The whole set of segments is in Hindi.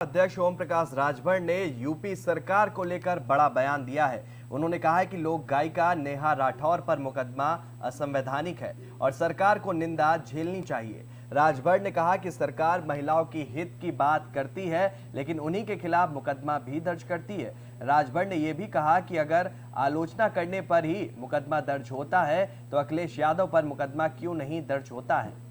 अध्यक्ष ओम प्रकाश राजभर ने यूपी सरकार को लेकर बड़ा बयान दिया है। उन्होंने कहा है कि लोक गायिका नेहा राठौर पर मुकदमा असंवैधानिक है और सरकार को निंदा झेलनी चाहिए। राजभर ने कहा कि सरकार महिलाओं की हित की बात करती है, लेकिन उन्हीं के खिलाफ मुकदमा भी दर्ज करती है। राजभर ने यह भी कहा कि अगर आलोचना करने पर ही मुकदमा दर्ज होता है तो अखिलेश यादव पर मुकदमा क्यों नहीं दर्ज होता है।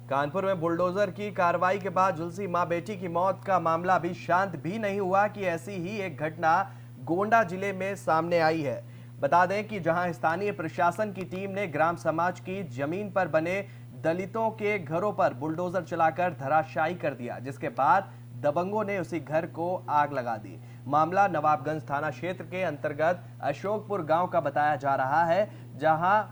कानपुर में बुलडोजर की कार्रवाई के बाद झुलसी मां बेटी की मौत का मामला अभी शांत भी नहीं हुआ कि ऐसी ही एक घटना गोंडा जिले में सामने आई है। बता दें कि जहां स्थानीय प्रशासन की टीम ने ग्राम समाज की जमीन पर बने दलितों के घरों पर बुलडोजर चलाकर धराशायी कर दिया, जिसके बाद दबंगों ने उसी घर को आग लगा दी। मामला नवाबगंज थाना क्षेत्र के अंतर्गत अशोकपुर गांव का बताया जा रहा है, जहां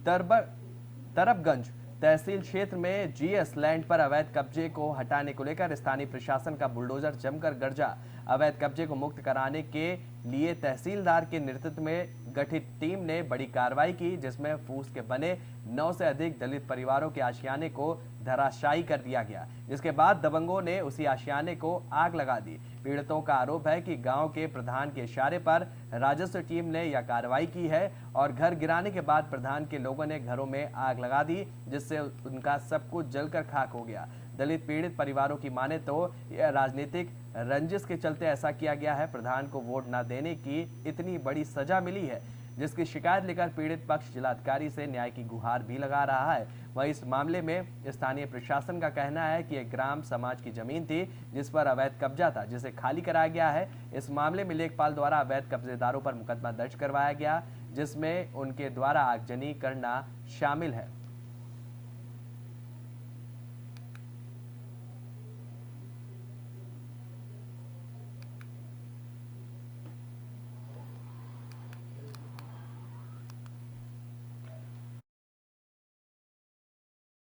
तरबगंज तहसील क्षेत्र में जीएस लैंड पर अवैध कब्जे को हटाने को लेकर स्थानीय प्रशासन का बुलडोजर जमकर गरजा। अवैध कब्जे को मुक्त कराने के लिए तहसीलदार के नेतृत्व में गठित टीम ने बड़ी कार्रवाई की, जिसमें फूस के बने 9 से अधिक दलित परिवारों के आशियाने को धराशायी कर दिया गया, जिसके बाद दबंगों ने उसी आशियाने को आग लगा दी। पीड़ितों का आरोप है कि गांव के प्रधान के इशारे पर राजस्व टीम ने यह कार्रवाई की है और घर गिराने के बाद प्रधान के लोगों ने घरों में आग लगा दी, जिससे उनका सब कुछ जलकर खाक हो गया। दलित पीड़ित परिवारों की माने तो यह राजनीतिक रंजिश के चलते ऐसा किया गया है। प्रधान को वोट न देने की इतनी बड़ी सजा मिली है, जिसकी शिकायत लेकर पीड़ित पक्ष जिलाधिकारी से न्याय की गुहार भी लगा रहा है। वहीं इस मामले में स्थानीय प्रशासन का कहना है कि एक ग्राम समाज की जमीन थी जिस पर अवैध कब्जा था, जिसे खाली कराया गया है। इस मामले में लेखपाल द्वारा अवैध कब्जेदारों पर मुकदमा दर्ज करवाया गया, जिसमें उनके द्वारा आगजनी करना शामिल है।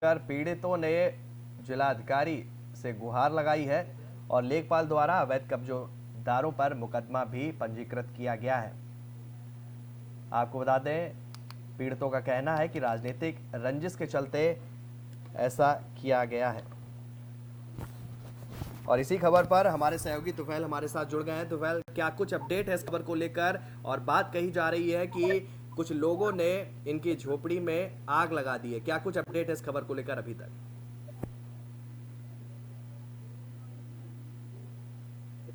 पीड़ितों ने जिलाधिकारी से गुहार लगाई है और लेखपाल द्वारा अवैध कब्जेदारों पर मुकदमा भी पंजीकृत किया गया है। आपको बता दें, पीड़ितों का कहना है कि राजनीतिक रंजिश के चलते ऐसा किया गया है। और इसी खबर पर हमारे सहयोगी तुफैल हमारे साथ जुड़ गए हैं। तुफैल, क्या कुछ अपडेट है इस खबर को लेकर? और बात कही जा रही है कि कुछ लोगों ने इनकी झोपड़ी में आग लगा दी है। क्या कुछ अपडेट है इस खबर को लेकर अभी तक?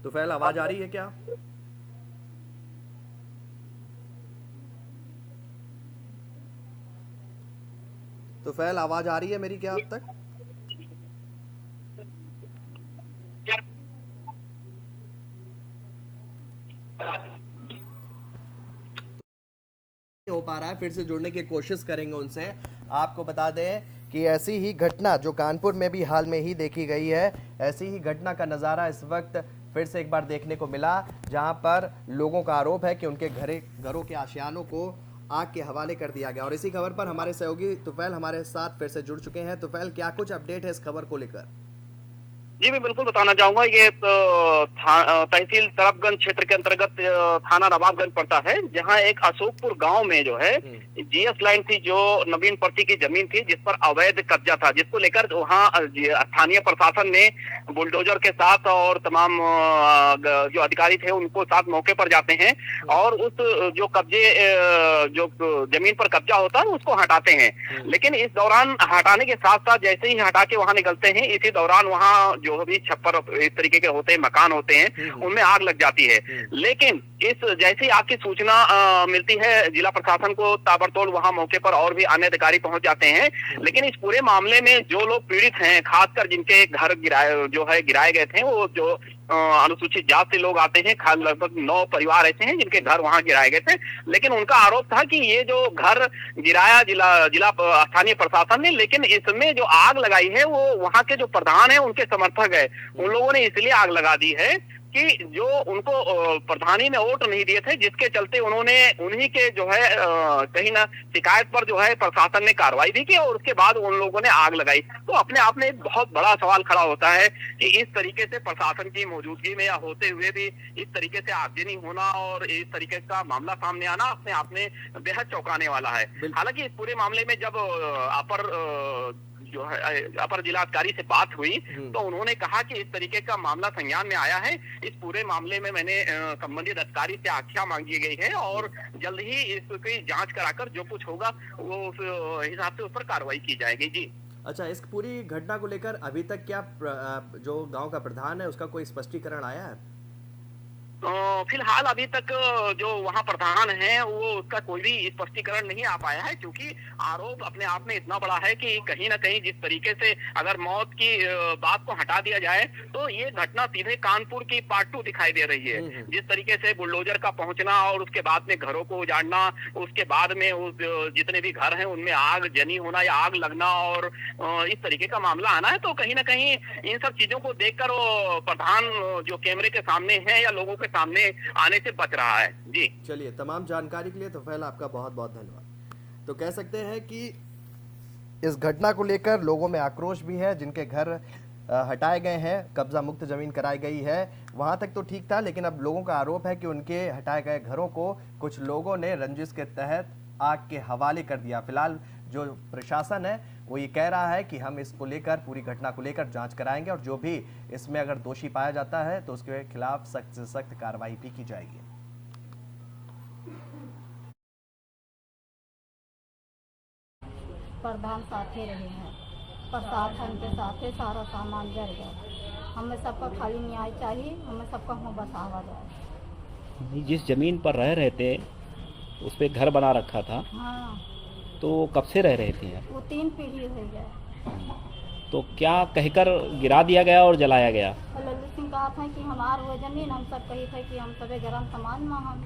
तुफैल, आवाज आ रही है क्या? तुफैल, आवाज आ रही है मेरी क्या अब तक? हो पा रहा है, फिर से जुड़ने की कोशिश करेंगे उनसे। आपको बता दें कि ऐसी ही घटना जो कानपुर में भी हाल में ही देखी गई है, ऐसी ही घटना का नज़ारा इस वक्त फिर से एक बार देखने को मिला, जहां पर लोगों का आरोप है कि उनके घरों के आशियानों को आग के हवाले कर दिया गया। और इसी खबर पर हमारे सहयोगी तुफैल हमारे साथ फिर से जुड़ चुके हैं। तुफैल, क्या कुछ अपडेट है इस खबर को लेकर? जी, मैं बिल्कुल बताना चाहूंगा। ये तहसील तरबगंज क्षेत्र के अंतर्गत थाना नवाबगंज पड़ता है, जहां एक अशोकपुर गांव में जो है जीएस लाइन थी, जो नवीन पर्ती की जमीन थी, जिस पर अवैध कब्जा था, जिसको लेकर वहां स्थानीय प्रशासन ने बुलडोजर के साथ और तमाम जो अधिकारी थे उनको साथ मौके पर जाते हैं और उस जो जमीन पर कब्जा होता है उसको हटाते हैं। लेकिन इस दौरान हटाने के साथ साथ जैसे ही हटा के वहां निकलते हैं, इसी दौरान वहां जो भी छप्पर इस तरीके के होते हैं, मकान होते हैं, उनमें आग लग जाती है। लेकिन इस जैसी आग की सूचना मिलती है जिला प्रशासन को, ताबड़तोड़ वहां मौके पर और भी अन्य अधिकारी पहुंच जाते हैं। लेकिन इस पूरे मामले में जो लोग पीड़ित हैं, खासकर जिनके घर गिराए गए थे, वो जो अनुसूचित जाति से लोग आते हैं, लगभग 9 परिवार ऐसे हैं जिनके घर वहां गिराए गए थे। लेकिन उनका आरोप था कि ये जो घर गिराया जिला स्थानीय प्रशासन ने, लेकिन इसमें जो आग लगाई है वो वहां के जो प्रधान है उनके समर्थक है, उन लोगों ने इसलिए आग लगा दी है कि जो उनको प्रधानी ने वोट नहीं दिए थे, जिसके चलते उन्होंने उन्हीं के जो है कहीं ना शिकायत पर जो है प्रशासन ने कार्रवाई भी की और उसके बाद उन लोगों ने आग लगाई। तो अपने आप में एक बहुत बड़ा सवाल खड़ा होता है कि इस तरीके से प्रशासन की मौजूदगी में या होते हुए भी इस तरीके से आगजनी होना और इस तरीके का मामला सामने आना अपने आप में बेहद चौंकाने वाला है। हालांकि इस पूरे मामले में जब जो है अपर जिलाधिकारी से बात हुई तो उन्होंने कहा कि इस तरीके का मामला संज्ञान में आया है, इस पूरे मामले में मैंने संबंधित अधिकारी से आख्या मांगी गई है और जल्द ही इसकी जांच कराकर जो कुछ होगा वो उस हिसाब से उस पर कार्रवाई की जाएगी। जी अच्छा, इस पूरी घटना को लेकर अभी तक क्या जो गांव का प्रधान है उसका कोई स्पष्टीकरण आया है? फिलहाल अभी तक जो वहाँ प्रधान है वो उसका कोई भी स्पष्टीकरण नहीं आ पाया है, क्योंकि आरोप अपने आप में इतना बड़ा है कि कहीं ना कहीं जिस तरीके से अगर मौत की बात को हटा दिया जाए तो ये घटना सीधे कानपुर की पार्ट 2 दिखाई दे रही है। जिस तरीके से बुलडोजर का पहुंचना और उसके बाद में घरों को उजाड़ना, उसके बाद में उस जितने भी घर हैं उनमें आग जनी होना या आग लगना और इस तरीके का मामला आना है, तो कहीं ना कहीं इन सब चीजों को देखकर वो प्रधान जो कैमरे के सामने है या लोगों के सामने आने से बच रहा है। जी चलिए, तमाम जानकारी के लिए तो पहले आपका बहुत बहुत धन्यवाद। तो कह सकते हैं कि इस घटना को लेकर लोगों में आक्रोश भी है, जिनके घर हटाए गए हैं, कब्जा मुक्त जमीन कराई गई है, वहां तक तो ठीक था, लेकिन अब लोगों का आरोप है कि उनके हटाए गए घरों को कुछ लोगों ने रंजिश के तहत आग के हवाले कर दिया। फिलहाल जो प्रशासन है वो ये कह रहा है कि हम इसको लेकर, पूरी घटना को लेकर जांच कराएंगे और जो भी इसमें अगर दोषी पाया जाता है तो उसके खिलाफ सख्त से सख्त कार्रवाई भी की जाएगी। प्रधान साथे रहे हैं, प्रशासन के साथे सारा सामान जल गया। हमें सबका खाली न्याय चाहिए, हमें सबका मुँह बसावा जाए। जिस जमीन पर रह रहे थे उस पे घर बना रखा था। हाँ, तो कब से रह रहे थे? वो 3 पीढ़ी हो गया। तो क्या कहकर गिरा दिया गया और जलाया गया? लल्लू सिंह कहा था कि हमार वो जमीन, हम सब कही थे कि हम सबे गरम सामान में हम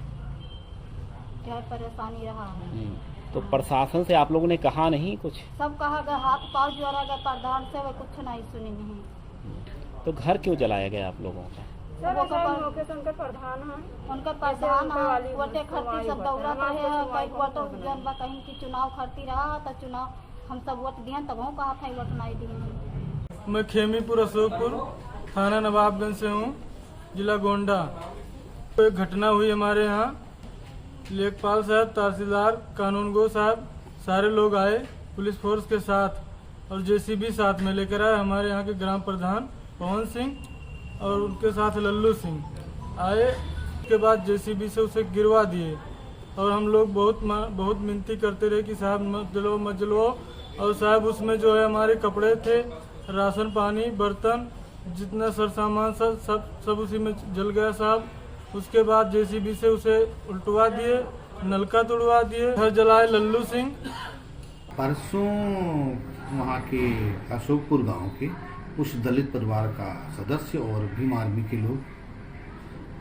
क्या परेशानी रहा है। तो प्रशासन से आप लोगों ने कहा नहीं कुछ? सब कहा गया, हाथ पाँव जोड़ा गया, प्रधान से वो कुछ नहीं सुनी नहीं। तो घर क्यों जलाया गया आप लोगों का? उनका प्रधान है, वोटे खर्ची सब दौड़ा रहे हैं, कई वोटों जनबा कहीं की चुनाव खर्ची रहा तो चुनाव हम सब वोट दिए, तब हम कहा था वोट नहीं दिए। मैं खेमीपुर अशोकपुर थाना नवाबगंज से हूँ, जिला गोंडा। तो एक घटना हुई हमारे यहाँ, लेखपाल साहब, तहसीलदार, कानूनगो साहब, सारे लोग आए पुलिस फोर्स के साथ और जेसीबी साथ में लेकर आए। हमारे यहाँ के ग्राम प्रधान पवन सिंह और उनके साथ लल्लू सिंह आए। उसके बाद जेसीबी से उसे गिरवा दिए और हम लोग बहुत मिन्नती करते रहे कि साहब मत जलो। और साहब उसमें जो है हमारे कपड़े थे, राशन पानी, बर्तन, जितना सर सामान सब उसी में जल गया साहब। उसके बाद जेसीबी से उसे उल्टवा दिए, नलका तोड़वा दिए, घर जलाए लल्लू सिंह। परसों वहाँ के अशोकपुर गांव के उस दलित परिवार का सदस्य और भीम आर्मी के लोग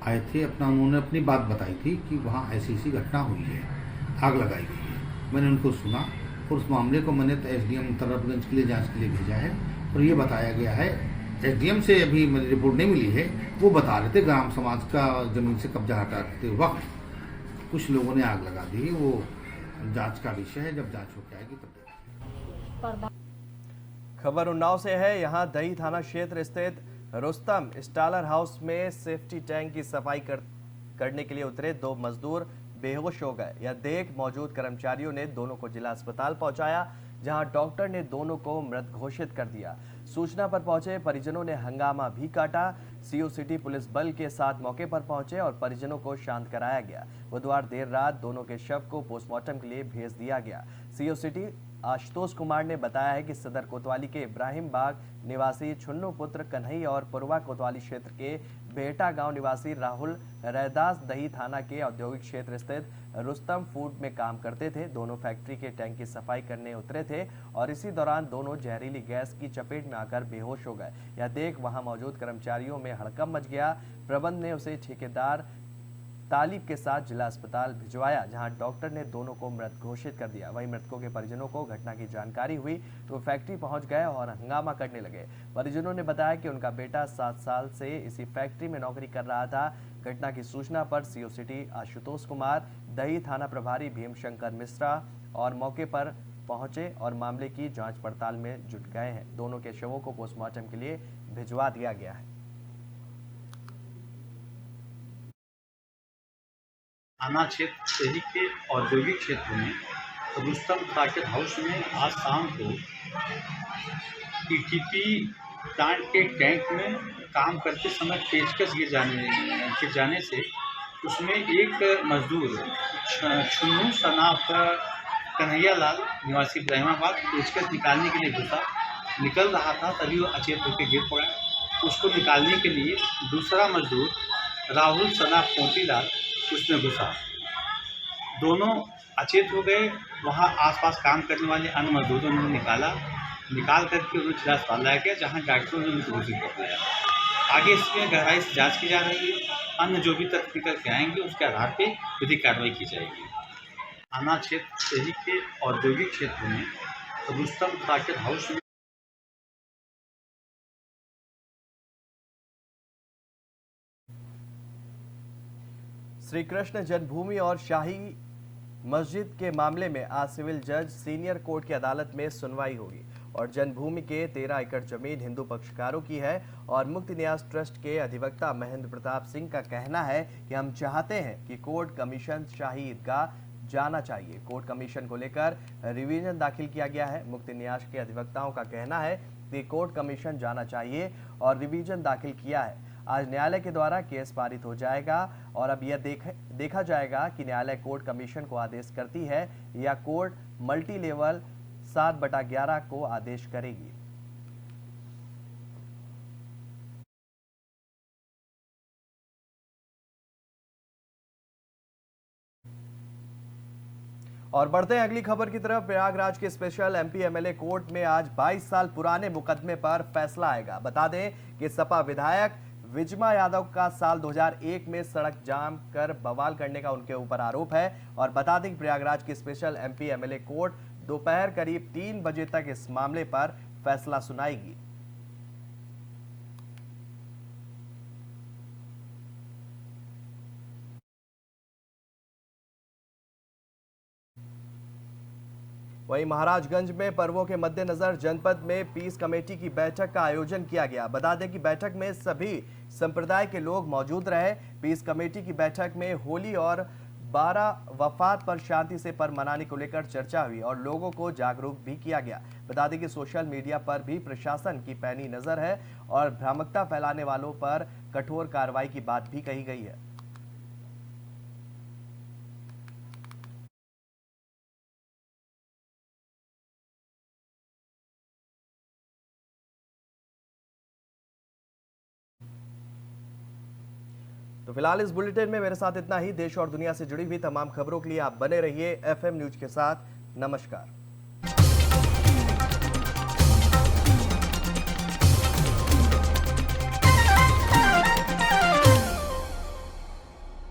आए थे। उन्होंने अपनी बात बताई थी कि वहाँ ऐसी घटना हुई है, आग लगाई गई है। मैंने उनको सुना और उस मामले को मैंने एसडीएम तरबगंज के लिए जांच के लिए भेजा है और ये बताया गया है, एसडीएम से अभी मेरी रिपोर्ट नहीं मिली है, वो बता रहे थे ग्राम समाज का जमीन से कब्जा हटाते वक्त कुछ लोगों ने आग लगा दी। वो जांच का विषय है, जब जांच होकर आएगी तब। खबर उन्नाव से है। यहाँ दही थाना क्षेत्र स्थित रुस्तम स्टालर हाउस में सेफ्टी टैंक की सफाई करने के लिए उतरे 2 मजदूर बेहोश हो गए। यह देख मौजूद कर्मचारियों ने दोनों को जिला अस्पताल पहुंचाया, जहां डॉक्टर ने दोनों को मृत घोषित कर दिया। सूचना पर पहुंचे परिजनों ने हंगामा भी काटा। सीओ सिटी पुलिस बल के साथ मौके पर पहुंचे और परिजनों को शांत कराया गया। बुधवार देर रात दोनों के शव को पोस्टमार्टम के लिए भेज दिया गया। सीओ सिटी आशुतोष कुमार ने बताया है कि सदर कोतवाली के इब्राहिम बाग निवासी छुन्नू पुत्र कन्हई और पूर्वा कोतवाली क्षेत्र के बेहटा गांव निवासी राहुल रैदास दही थाना के औद्योगिक क्षेत्र स्थित रुस्तम फूड में काम करते थे। दोनों फैक्ट्री के टैंक की सफाई करने उतरे थे और इसी दौरान दोनों जहरीली गैस की चपेट में आकर बेहोश हो गए। यह देख वहां मौजूद कर्मचारियों में हड़कंप मच गया। प्रबंध ने उसे ठेकेदार तालीब के साथ जिला अस्पताल भिजवाया, जहां डॉक्टर ने दोनों को मृत घोषित कर दिया। वहीं मृतकों के परिजनों को घटना की जानकारी हुई तो फैक्ट्री पहुंच गए और हंगामा करने लगे। परिजनों ने बताया कि उनका बेटा 7 साल से इसी फैक्ट्री में नौकरी कर रहा था। घटना की सूचना पर सीओ सिटी आशुतोष कुमार, दही थाना प्रभारी भीमशंकर मिश्रा और मौके पर पहुंचे और मामले की जांच पड़ताल में जुट गए हैं। दोनों के शवों को पोस्टमार्टम के लिए भिजवा दिया गया है। थाना क्षेत्र शहरी के औद्योगिक क्षेत्र में रुस्तम साकेत हाउस में आज शाम को ईटीपी प्लांट के टैंक में काम करते समय पेचकस गिर जाने से उसमें एक मजदूर छुन्नू सनाफ कन्हैया लाल निवासी इब्राहिमाबाद पेचकस निकालने के लिए घुसा। निकल रहा था तभी वो अचेत होकर गिर पड़ा। उसको निकालने के लिए दूसरा मजदूर राहुल सनाफ मोतीलाल उसमें घुसा। दोनों अचेत हो गए। वहाँ आसपास काम करने वाले अन्य मजदूरों ने निकाल करके उन्हें जिला अस्पताल लाया गया, जहाँ डॉक्टरों ने उनको घोषित कर दिया। आगे इसमें गहराई से जांच की जा रही है। अन्य जो भी तथ्य निकल के आएंगे उसके आधार पर विधिक कार्रवाई की जाएगी। थाना क्षेत्र शहरी के औद्योगिक क्षेत्र में रुस्तम साकेत हाउस में श्री कृष्ण जन्मभूमि और शाही मस्जिद के मामले में आज सिविल जज सीनियर कोर्ट की अदालत में सुनवाई होगी और जन्मभूमि के 13 एकड़ जमीन हिंदू पक्षकारों की है और मुक्ति न्यास ट्रस्ट के अधिवक्ता महेंद्र प्रताप सिंह का कहना है कि हम चाहते हैं कि कोर्ट कमीशन शाही ईदगाह जाना चाहिए। कोर्ट कमीशन को लेकर रिवीजन दाखिल किया गया है। मुक्ति न्यास के अधिवक्ताओं का कहना है कि कोर्ट कमीशन जाना चाहिए और रिवीजन दाखिल किया है। आज न्यायालय के द्वारा केस पारित हो जाएगा और अब यह देखा जाएगा कि न्यायालय कोर्ट कमीशन को आदेश करती है या कोर्ट मल्टी लेवल 7/11 को आदेश करेगी। और बढ़ते हैं अगली खबर की तरफ। प्रयागराज के स्पेशल एमपी एमएलए कोर्ट में आज 22 साल पुराने मुकदमे पर फैसला आएगा। बता दें कि सपा विधायक विजमा यादव का साल 2001 में सड़क जाम कर बवाल करने का उनके ऊपर आरोप है और बता दें कि प्रयागराज की स्पेशल एमपी एमएलए कोर्ट दोपहर करीब 3 बजे तक इस मामले पर फैसला सुनाएगी। वहीं महाराजगंज में पर्वों के मद्देनजर जनपद में पीस कमेटी की बैठक का आयोजन किया गया। बता दें कि बैठक में सभी संप्रदाय के लोग मौजूद रहे। पीस कमेटी की बैठक में होली और 12 वफात पर शांति से पर्व मनाने को लेकर चर्चा हुई और लोगों को जागरूक भी किया गया। बता दें कि सोशल मीडिया पर भी प्रशासन की पैनी नजर है और भ्रामकता फैलाने वालों पर कठोर कार्रवाई की बात भी कही गई है। तो फिलहाल इस बुलेटिन में मेरे साथ इतना ही। देश और दुनिया से जुड़ी हुई तमाम खबरों के लिए आप बने रहिए एफएम न्यूज के साथ। नमस्कार।